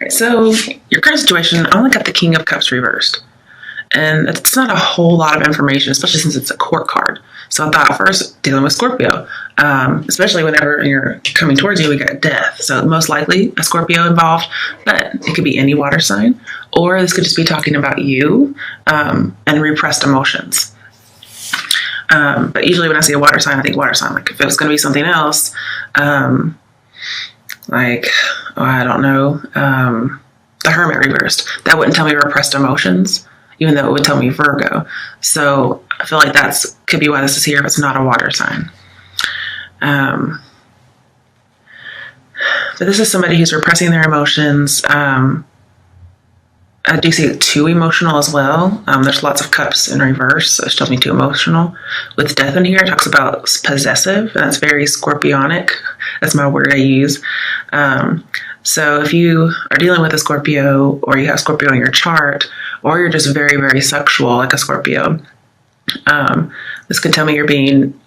Right, so your current situation, I only got the King of Cups reversed. And it's not a whole lot of information, especially since it's a court card. So I thought first, dealing with Scorpio, especially whenever you're coming towards you, we got death. So most likely a Scorpio involved, but it could be any water sign, or this could just be talking about you and repressed emotions. But usually when I see a water sign, I think water sign. Like if it was going to be something else, I don't know, the Hermit reversed, that wouldn't tell me repressed emotions, even though it would tell me Virgo. So I feel like could be why this is here if it's not a water sign. But this is somebody who's repressing their emotions. I do see it too emotional as well. There's lots of cups in reverse, so it tells me too emotional. With death in here, it talks about possessive, and that's very Scorpionic. That's my word I use. So if you are dealing with a Scorpio, or you have Scorpio in your chart, or you're just very, very sexual like a Scorpio, this could tell me you're being,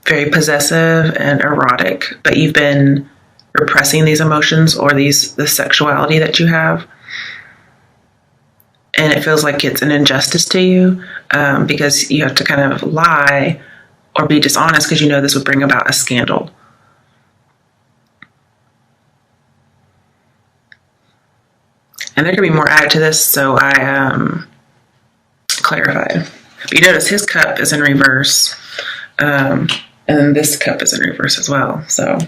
very possessive and erotic, but you've been repressing these emotions or the sexuality that you have. And it feels like it's an injustice to you because you have to kind of lie or be dishonest because you know this would bring about a scandal. And there could be more added to this, so I clarified. But you notice his cup is in reverse, and then this cup is in reverse as well. So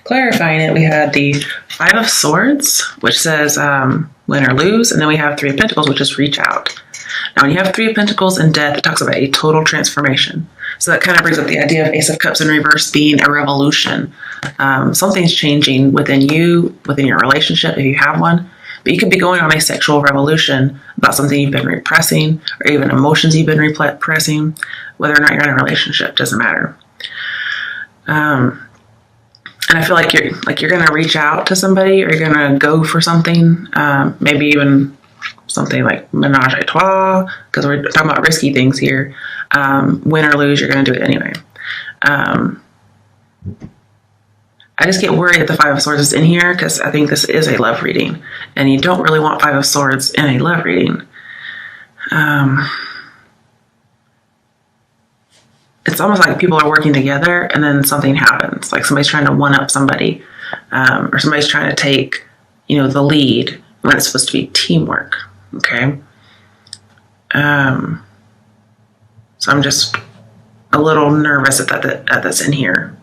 clarifying it, we had the Five of Swords, which says win or lose, and then we have Three of Pentacles, which is reach out. Now, when you have Three of Pentacles and death, it talks about a total transformation. So that kind of brings up the idea of Ace of Cups in reverse being a revolution. Something's changing within you, within your relationship, if you have one. But you could be going on a sexual revolution about something you've been repressing, or even emotions you've been repressing. Whether or not you're in a relationship, doesn't matter. And I feel like you're going to reach out to somebody, or you're going to go for something, maybe even something like menage a trois, because we're talking about risky things here. Win or lose, you're going to do it anyway. I just get worried that the Five of Swords is in here because I think this is a love reading, and you don't really want Five of Swords in a love reading. It's almost like people are working together and then something happens. Like somebody's trying to one-up somebody, or somebody's trying to take, the lead when it's supposed to be teamwork. Okay. So I'm just a little nervous that that's in here.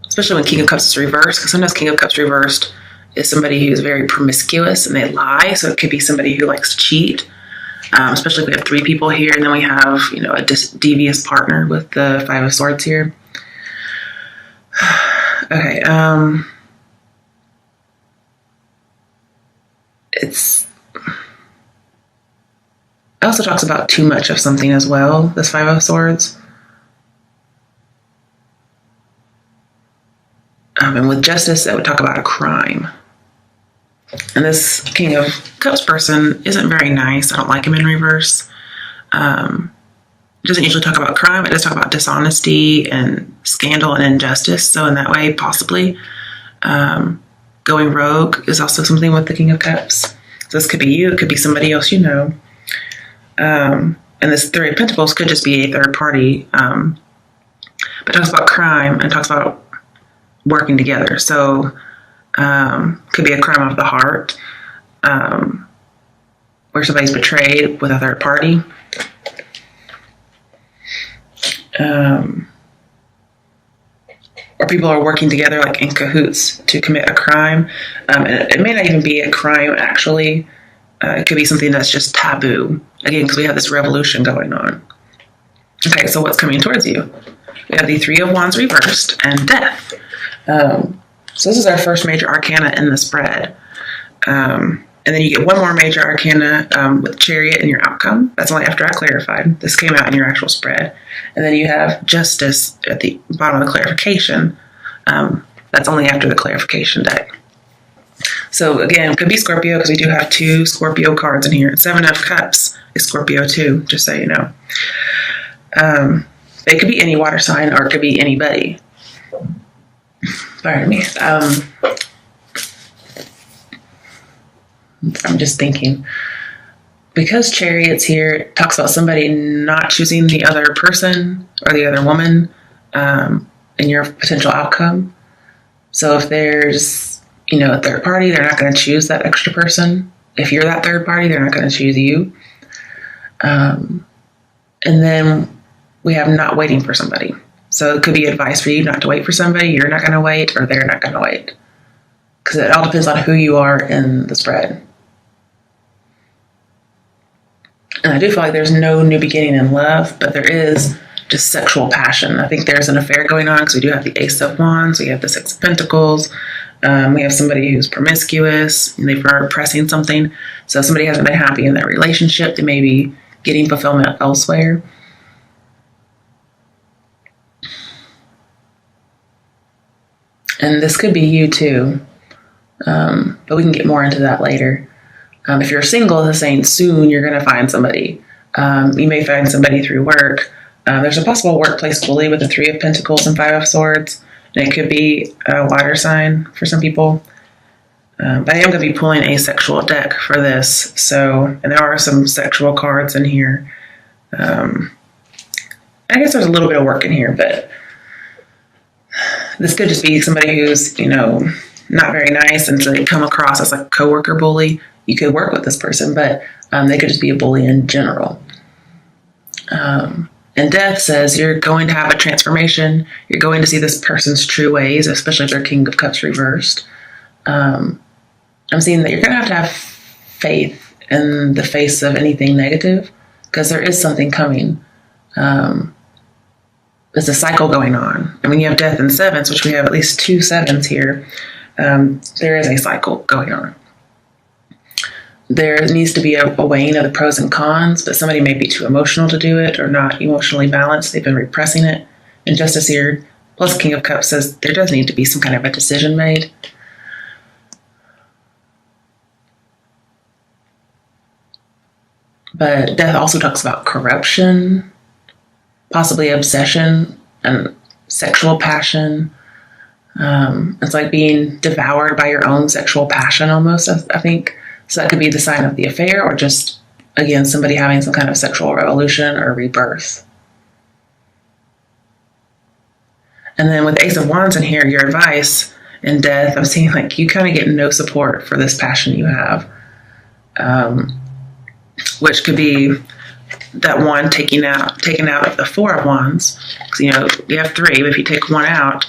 Especially when King of Cups is reversed, because sometimes King of Cups reversed is somebody who's very promiscuous and they lie. So it could be somebody who likes to cheat. Especially if we have three people here, and then we have, a devious partner with the Five of Swords here. Okay. It also talks about too much of something as well, this Five of Swords. And with justice, that would talk about a crime. And this King of Cups person isn't very nice. I don't like him in reverse. It doesn't usually talk about crime. It does talk about dishonesty and scandal and injustice. So in that way, possibly going rogue is also something with the King of Cups. So this could be you. It could be somebody else you know. And this Three of Pentacles could just be a third party. But it talks about crime and talks about working together. So could be a crime of the heart, where somebody's betrayed with a third party. Or people are working together like in cahoots to commit a crime. And it may not even be a crime, actually. It could be something that's just taboo. Again, because we have this revolution going on. Okay, so what's coming towards you? We have the Three of Wands reversed and death. So this is our first major arcana in the spread. And then you get one more major arcana with Chariot in your outcome. That's only after I clarified. This came out in your actual spread. And then you have Justice at the bottom of the clarification. That's only after the clarification deck. So again, it could be Scorpio because we do have two Scorpio cards in here. Seven of Cups is Scorpio too, just so you know. It could be any water sign or it could be anybody. Pardon me. I'm just thinking. Because Chariot's here, it talks about somebody not choosing the other person or the other woman in your potential outcome. So if there's, a third party, they're not going to choose that extra person. If you're that third party, they're not going to choose you. And then we have not waiting for somebody. So it could be advice for you not to wait for somebody. You're not going to wait, or they're not going to wait. Because it all depends on who you are in the spread. And I do feel like there's no new beginning in love, but there is just sexual passion. I think there's an affair going on because we do have the Ace of Wands. We have the Six of Pentacles. We have somebody who's promiscuous and they're repressing something. So somebody hasn't been happy in that relationship. They may be getting fulfillment elsewhere. And this could be you too. But we can get more into that later. If you're single, it's saying soon you're going to find somebody. You may find somebody through work. There's a possible workplace bully with the Three of Pentacles and Five of Swords. And it could be a water sign for some people. But I am going to be pulling a sexual deck for this. And there are some sexual cards in here. I guess there's a little bit of work in here, but this could just be somebody who's, not very nice, and so they come across as a coworker bully. You could work with this person, but they could just be a bully in general. And Death says you're going to have a transformation. You're going to see this person's true ways, especially if they're King of Cups reversed. I'm seeing that you're going to have faith in the face of anything negative, because there is something coming. There's a cycle going on. And when you have Death in sevens, which we have at least 2 sevens here, there is a cycle going on. There needs to be a weighing of the pros and cons, but somebody may be too emotional to do it or not emotionally balanced. They've been repressing it. And Justice here, plus King of Cups, says there does need to be some kind of a decision made. But Death also talks about corruption, possibly obsession and sexual passion. It's like being devoured by your own sexual passion almost, I think. So that could be the sign of the affair, or just, again, somebody having some kind of sexual revolution or rebirth. And then with Ace of Wands in here, your advice in Death, I'm seeing like you kind of get no support for this passion you have. Which could be that one taken out of the Four of Wands. Because, you have 3, but if you take one out,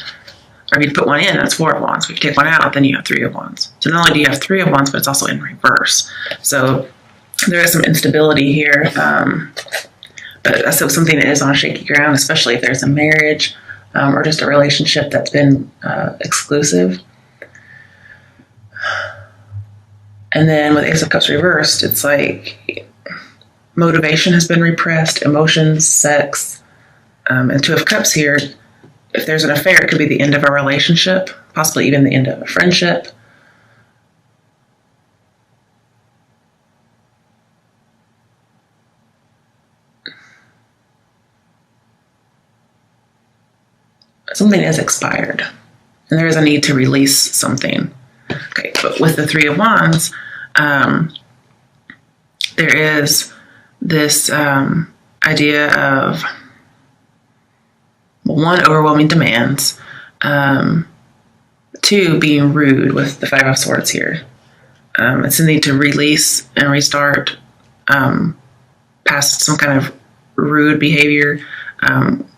or if you put one in, that's 4 of Wands. If you take one out, then you have 3 of Wands. So not only do you have 3 of Wands, but it's also in reverse. So there is some instability here. But that's something that is on shaky ground, especially if there's a marriage or just a relationship that's been exclusive. And then with Ace of Cups reversed, it's like motivation has been repressed, emotions, sex. And 2 of Cups here, if there's an affair, it could be the end of a relationship, possibly even the end of a friendship. Something is expired, and there is a need to release something. Okay, but with the 3 of Wands, there is this idea of, 1, overwhelming demands, 2, being rude with the 5 of Swords here. It's a need to release and restart past some kind of rude behavior.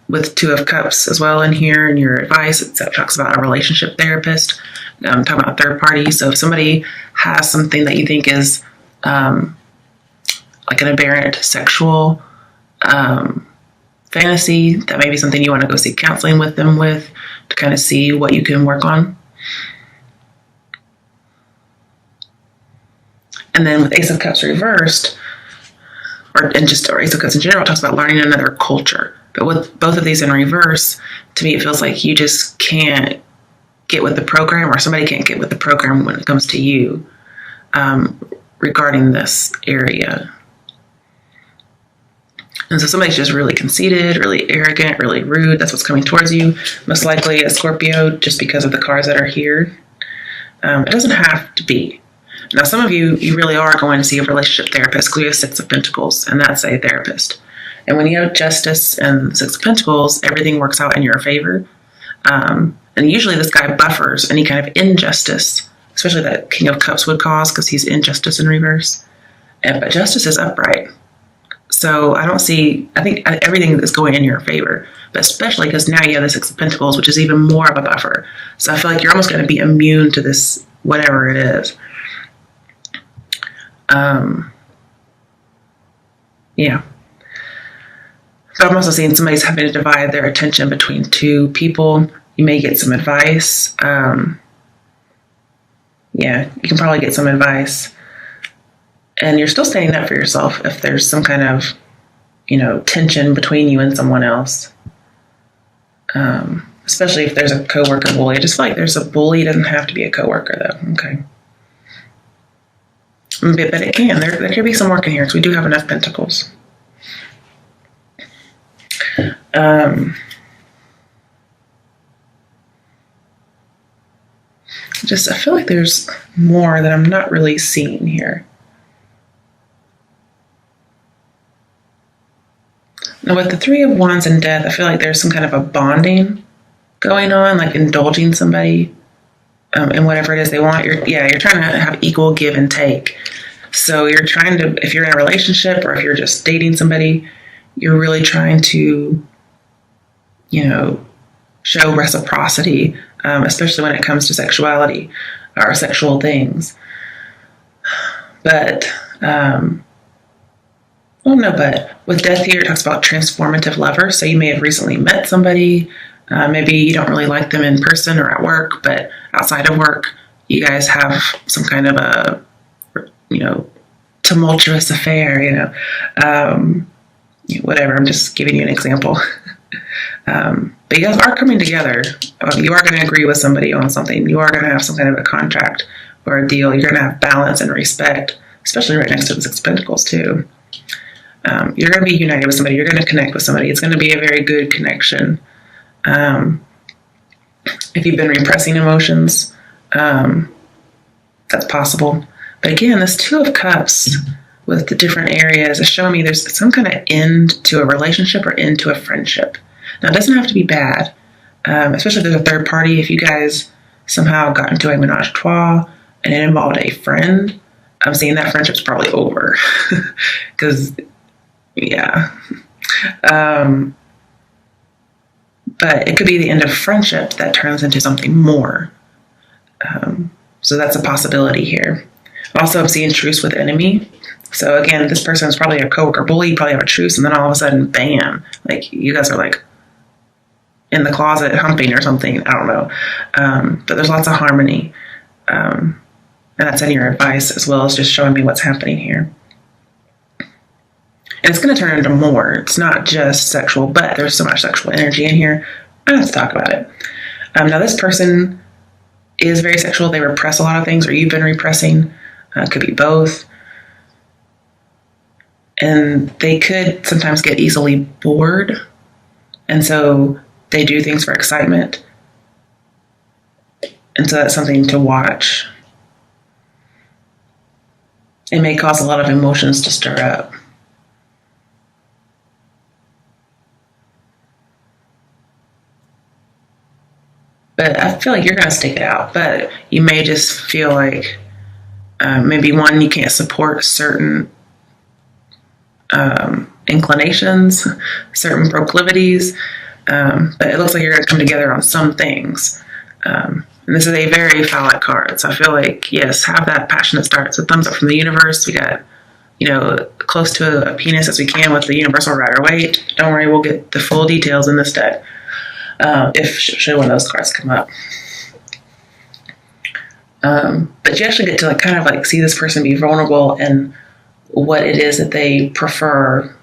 With 2 of Cups as well in here, and your advice, it talks about a relationship therapist, talking about third party. So if somebody has something that you think is like an aberrant sexual fantasy, that may be something you want to go seek counseling with them with to kind of see what you can work on. And then with Ace of Cups reversed, or Ace of Cups in general, talks about learning another culture. But with both of these in reverse, to me, it feels like you just can't get with the program, or somebody can't get with the program when it comes to you regarding this area. And so somebody's just really conceited, really arrogant, really rude. That's what's coming towards you. Most likely a Scorpio, just because of the cards that are here. It doesn't have to be. Now, some of you really are going to see a relationship therapist because we have Six of Pentacles, and that's a therapist. And when you have Justice and Six of Pentacles, everything works out in your favor. And usually this guy buffers any kind of injustice, especially that King of Cups would cause because he's injustice in reverse. But Justice is upright. So I think everything is going in your favor, but especially because now you have the Six of Pentacles, which is even more of a buffer. So I feel like you're almost going to be immune to this, whatever it is. Yeah. But I'm also seeing somebody's having to divide their attention between two people. You may get some advice. Yeah, you can probably get some advice. And you're still standing up for yourself if there's some kind of, tension between you and someone else. Especially if there's a coworker bully. I just feel like there's a bully. It doesn't have to be a coworker, though. Okay. But it can. There could be some work in here because we do have enough pentacles. I feel like there's more that I'm not really seeing here. Now, with the Three of Wands and Death, I feel like there's some kind of a bonding going on, like indulging somebody in whatever it is they want. You're trying to have equal give and take. So you're trying to, if you're in a relationship or if you're just dating somebody, you're really trying to, show reciprocity, especially when it comes to sexuality or sexual things. But, with Death here, it talks about transformative lovers. So you may have recently met somebody. Maybe you don't really like them in person or at work, but outside of work, you guys have some kind of a, tumultuous affair, whatever. I'm just giving you an example. But you guys are coming together. You are going to agree with somebody on something. You are going to have some kind of a contract or a deal. You're going to have balance and respect, especially right next to the Six of Pentacles too. You're going to be united with somebody. You're going to connect with somebody. It's going to be a very good connection. If you've been repressing emotions, that's possible. But again, this Two of Cups with the different areas is showing me there's some kind of end to a relationship or end to a friendship. Now, it doesn't have to be bad, especially if there's a third party. If you guys somehow got into a menage a trois and it involved a friend, I'm seeing that friendship's probably over. Because, yeah. But it could be the end of friendship that turns into something more. So that's a possibility here. Also, I'm seeing truce with enemy. So again, this person is probably a coworker bully. You probably have a truce, and then all of a sudden, bam! Like you guys are like in the closet humping or something. I don't know. But there's lots of harmony, and that's in your advice as well as just showing me what's happening here. And it's going to turn into more. It's not just sexual, but there's so much sexual energy in here. Let's talk about it. Now, this person is very sexual. They repress a lot of things, or you've been repressing. Could be both. And they could sometimes get easily bored. And so they do things for excitement. And so that's something to watch. It may cause a lot of emotions to stir up. But I feel like you're going to stick it out. But you may just feel like maybe one, you can't support certain inclinations, certain proclivities. But it looks like you're going to come together on some things. And this is a very phallic card. So I feel like, yes, have that passionate start. So thumbs up from the universe. We got, close to a penis as we can with the universal rider weight. Don't worry, we'll get the full details in this deck. If should one of those cards come up. But you actually get to kind of see this person be vulnerable and what it is that they prefer.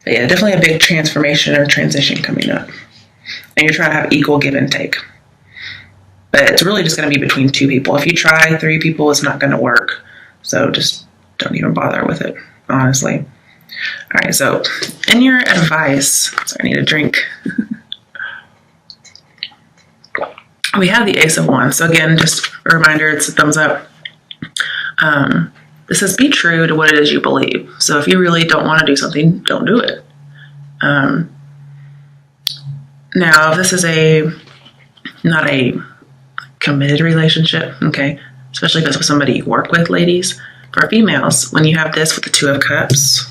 But yeah, definitely a big transformation or transition coming up. And you're trying to have equal give and take. But it's really just going to be between two people. If you try 3 people, it's not going to work. So just don't even bother with it, honestly. All right, so in your advice, sorry, I need a drink. We have the Ace of Wands. So again, just a reminder, it's a thumbs up. This says be true to what it is you believe. So if you really don't want to do something, don't do it. Now, if this is not a committed relationship, okay, especially if it's with somebody you work with, ladies. For females, when you have this with the Two of Cups,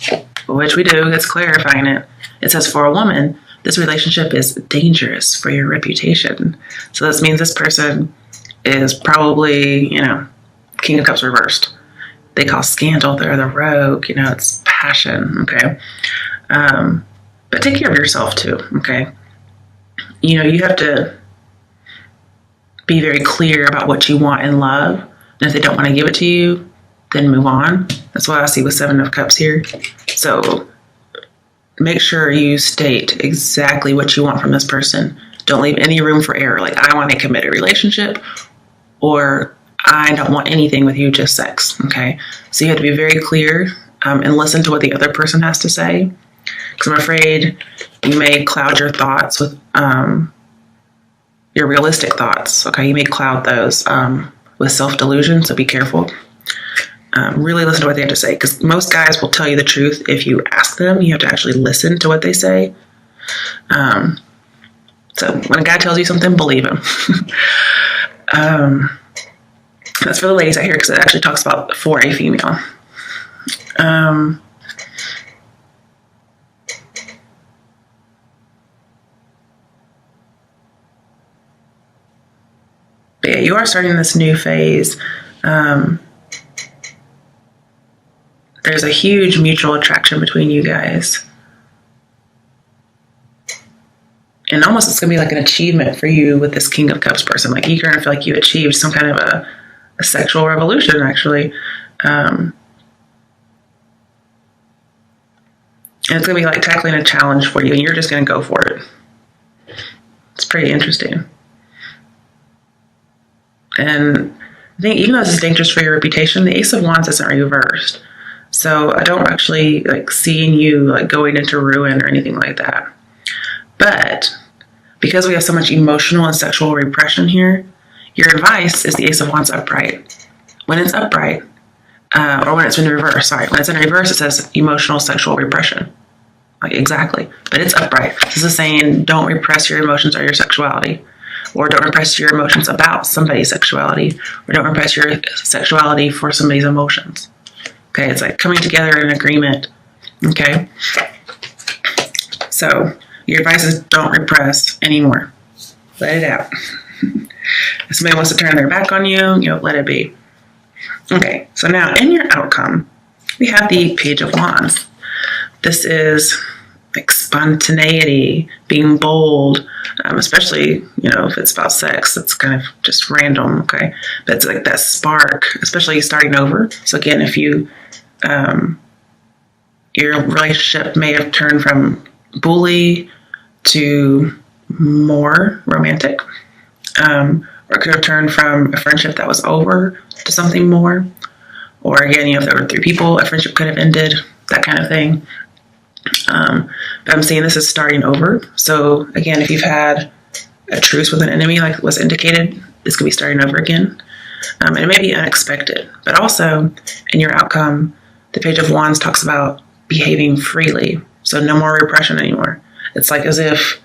which we do, it's clarifying it. It says for a woman, this relationship is dangerous for your reputation. So this means this person is probably, King of Cups reversed. They cause scandal. They're the rogue. It's passion. Okay. But take care of yourself too. Okay. You have to be very clear about what you want in love. And if they don't want to give it to you, then move on. That's what I see with Seven of Cups here. So make sure you state exactly what you want from this person. Don't leave any room for error. Like, I want a committed relationship, or I don't want anything with you, just sex. Okay. So you have to be very clear and listen to what the other person has to say. Because I'm afraid you may cloud your thoughts with your realistic thoughts. Okay. You may cloud those with self-delusion. So be careful. Really listen to what they have to say, because most guys will tell you the truth if you ask them. You have to actually listen to what they say. So when a guy tells you something, believe him. That's for the ladies out here, because it actually talks about for a female. But yeah, you are starting this new phase. There's a huge mutual attraction between you guys. And almost it's going to be like an achievement for you with this King of Cups person. Like, you're going to feel like you achieved some kind of a sexual revolution, actually. And it's going to be like tackling a challenge for you, and you're just going to go for it. It's pretty interesting. And I think even though this is dangerous for your reputation, the Ace of Wands isn't reversed. So I don't actually like seeing you like going into ruin or anything like that. But because we have so much emotional and sexual repression here, your advice is the Ace of Wands upright. When it's upright, or when it's in reverse, sorry. When it's in reverse, it says emotional sexual repression. Like, exactly. But it's upright. This is saying don't repress your emotions or your sexuality. Or don't repress your emotions about somebody's sexuality. Or don't repress your sexuality for somebody's emotions. Okay, it's like coming together in agreement. Okay? So, your advice is don't repress anymore. Let it out. If somebody wants to turn their back on you, let it be. Okay, so now in your outcome, we have the Page of Wands. This is like spontaneity, being bold, especially, if it's about sex, it's kind of just random, okay? But it's like that spark, especially starting over. So again, if you, your relationship may have turned from bully to more romantic, or it could have turned from a friendship that was over to something more. Or again, if there were 3 people, a friendship could have ended, that kind of thing. But I'm seeing this is starting over. So again, if you've had a truce with an enemy, like was indicated, this could be starting over again. And it may be unexpected, but also in your outcome, the Page of Wands talks about behaving freely. So no more repression anymore. It's like as if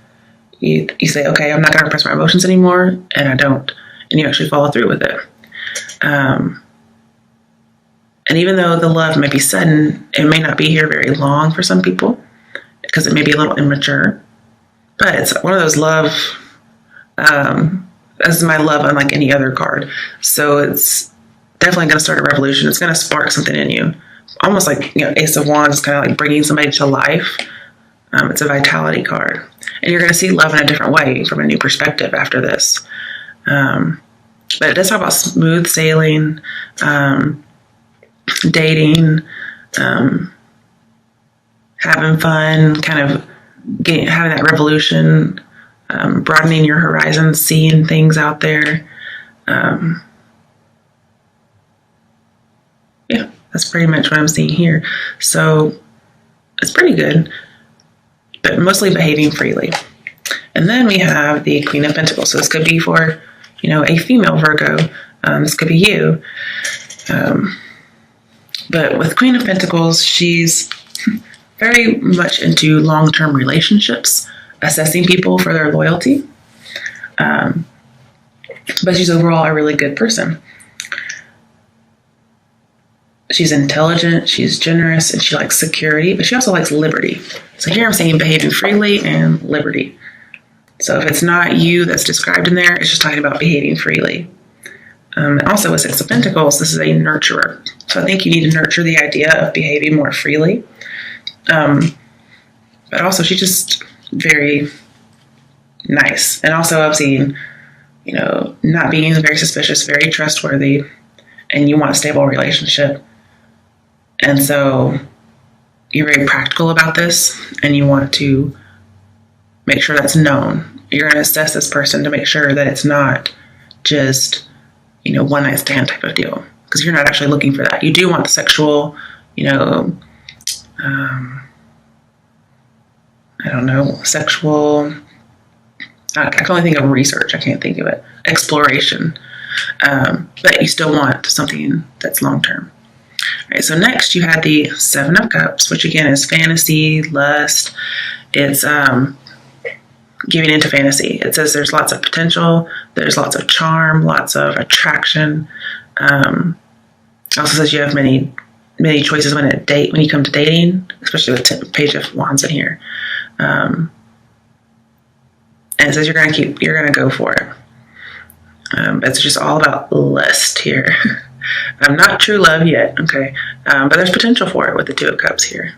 you say, okay, I'm not going to repress my emotions anymore, and I don't. And you actually follow through with it. And even though the love may be sudden, it may not be here very long for some people, because it may be a little immature. But it's one of those love, this is my love unlike any other card. So it's definitely going to start a revolution. It's going to spark something in you. Almost like, Ace of Wands is kind of like bringing somebody to life. It's a vitality card. And you're going to see love in a different way from a new perspective after this. But it does talk about smooth sailing, dating, having fun, kind of having that revolution, broadening your horizons, seeing things out there. Yeah, That's pretty much what I'm seeing here. So it's pretty good, but mostly behaving freely. And then we have the Queen of Pentacles. So this could be for, a female Virgo. This could be you. But with Queen of Pentacles, she's very much into long-term relationships, assessing people for their loyalty. But she's overall a really good person. She's intelligent, she's generous, and she likes security, but she also likes liberty. So here I'm saying behaving freely and liberty. So if it's not you that's described in there, it's just talking about behaving freely. And also with Six of Pentacles, this is a nurturer. So I think you need to nurture the idea of behaving more freely. But also she's just very nice. And also I'm seeing, not being very suspicious, very trustworthy, and you want a stable relationship. And so you're very practical about this, and you want to make sure that's known. You're going to assess this person to make sure that it's not just, one night stand type of deal, because you're not actually looking for that. You do want the sexual, sexual, I can only think of research. I can't think of it. Exploration. But you still want something that's long-term. All right, so next you had the Seven of Cups, which again is fantasy, lust. It's giving into fantasy. It says there's lots of potential, there's lots of charm, lots of attraction. It also says you have many choices when you come to dating, especially with the Page of Wands in here. And it says you're gonna go for it. It's just all about lust here. Not true love yet, okay? But there's potential for it with the Two of Cups here.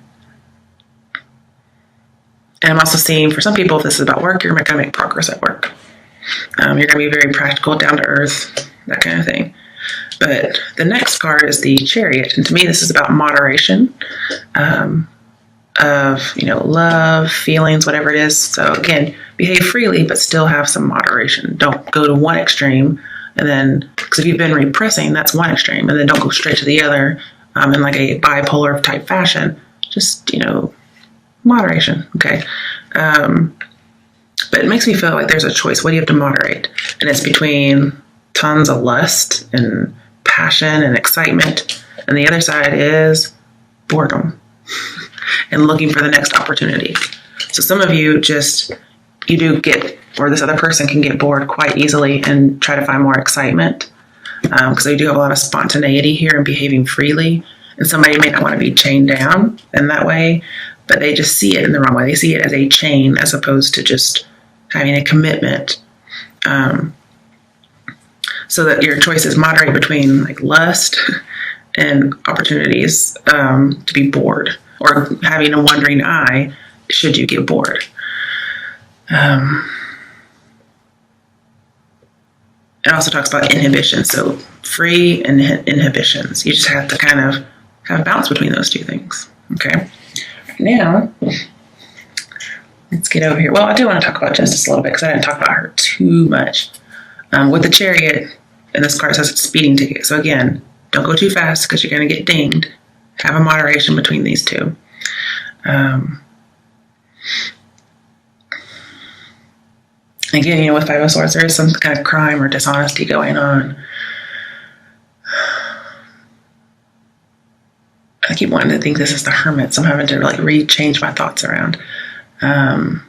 And I'm also seeing, for some people, if this is about work, you're going to make progress at work. You're going to be very practical, down to earth, that kind of thing. But the next card is the Chariot. And to me, this is about moderation of, love, feelings, whatever it is. So again, behave freely, but still have some moderation. Don't go to one extreme. And then, because if you've been repressing, that's one extreme. And then don't go straight to the other in like a bipolar type fashion. Just, moderation. Okay. But it makes me feel like there's a choice. What do you have to moderate? And it's between tons of lust and passion and excitement. And the other side is boredom and looking for the next opportunity. So some of you do get, or this other person can get bored quite easily and try to find more excitement, because they do have a lot of spontaneity here and behaving freely. And somebody may not want to be chained down in that way, but they just see it in the wrong way. They see it as a chain as opposed to just having a commitment. So that your choice is moderate between like lust and opportunities to be bored, or having a wandering eye should you get bored. It also talks about inhibition, so free and inhibitions. You just have to kind of have a balance between those two things. Okay. Now, let's get over here. Well, I do want to talk about Justice a little bit because I didn't talk about her too much. With the Chariot, and this card says it's a speeding ticket. So again, don't go too fast because you're going to get dinged. Have a moderation between these two. Again, with Five of Swords, there is some kind of crime or dishonesty going on. I keep wanting to think this is the Hermit, so I'm having to change my thoughts around. And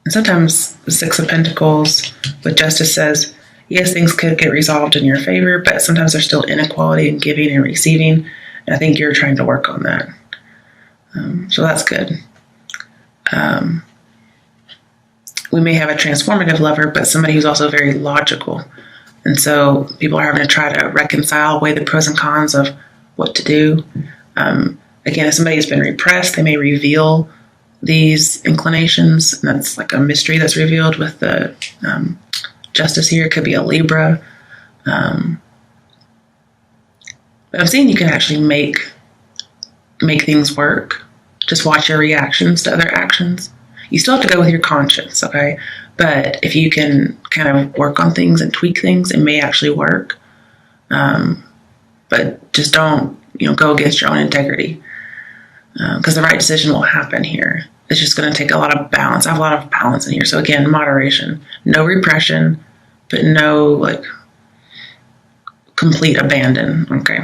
sometimes the Six of Pentacles with Justice says, yes, things could get resolved in your favor, but sometimes there's still inequality in giving and receiving. And I think you're trying to work on that. So that's good. We may have a transformative lover, but somebody who's also very logical. And so people are having to try to reconcile, weigh the pros and cons of what to do. Again, if somebody has been repressed, they may reveal these inclinations. And that's like a mystery that's revealed with the Justice here. It could be a Libra. But I'm seeing you can actually make things work. Just watch your reactions to other actions. You still have to go with your conscience, okay? But if you can kind of work on things and tweak things, it may actually work. But just don't, go against your own integrity, because the right decision will happen here. It's just going to take a lot of balance. I have a lot of balance in here. So again, moderation, no repression, but no complete abandon. Okay.